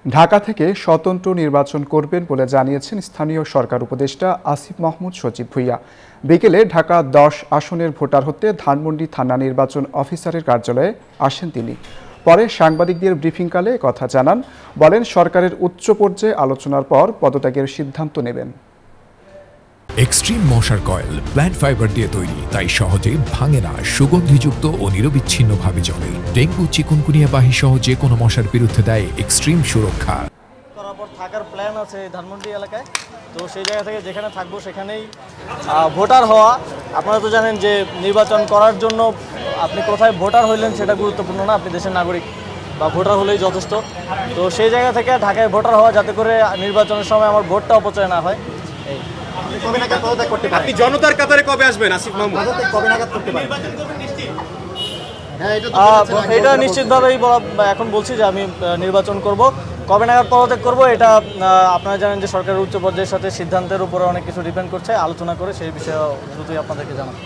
ঢাকা থেকে স্বতন্ত্র নির্বাচন করবেন বলে জানিয়েছেন স্থানীয় সরকার উপদেষ্টা আসিফ মাহমুদ সজীব ভুঁইয়া। বিকেলে ঢাকা 10 আসনের ভোটার হতে ধানমন্ডি থানা নির্বাচন অফিসারের কার্যালয়ে আসেন তিনি। পরে সাংবাদিকদের ব্রিফিংকালে কথা জানান, বলেন সরকারের উচ্চ পর্যায়ে আলোচনার পর পদত্যাগের সিদ্ধান্ত নেবেন। এক্সট্রিম মশার কয়েল প্ল্যান্ট ফাইবার দিয়ে তৈরি, তাই সহজে ভাঙে না, সুগন্ধিযুক্ত ও নিরবিচ্ছিন্নভাবে জ্বলে। ডেঙ্গু, চিকুনগুনিয়া বাহি সহ যে কোনো মশার বিরুদ্ধে দেয় এক্সট্রিম সুরক্ষা। করার পর থাকার প্ল্যান আছে ধানমন্ডি এলাকায়, তো সেই জায়গা থেকে যেখানে থাকবো সেখানেই ভোটার হওয়া। আপনারা তো জানেন যে নির্বাচন করার জন্য আপনি কোথায় ভোটার হইলেন সেটা গুরুত্বপূর্ণ না, আপনি দেশের নাগরিক বা ভোটার হলেই যথেষ্ট। তো সেই জায়গা থেকে ঢাকায় ভোটার হওয়া, যাতে করে নির্বাচনের সময় আমার ভোটটা অপচয় না হয়। এই আপনি জনতার কাতারে কবে আসবেন আসিফ মাহমুদ? এটা নিশ্চিতভাবেই এখন বলছি যে আমি নির্বাচন করব। কবে নাগাদ পদত্যাগ করব এটা আপনারা জানেন যে সরকারের উচ্চ পর্যায়ের সাথে সিদ্ধান্তের উপরে অনেক কিছু ডিপেন্ড করছে, আলোচনা করে সেই বিষয়ে দ্রুতই আপনাদেরকে জানাবো।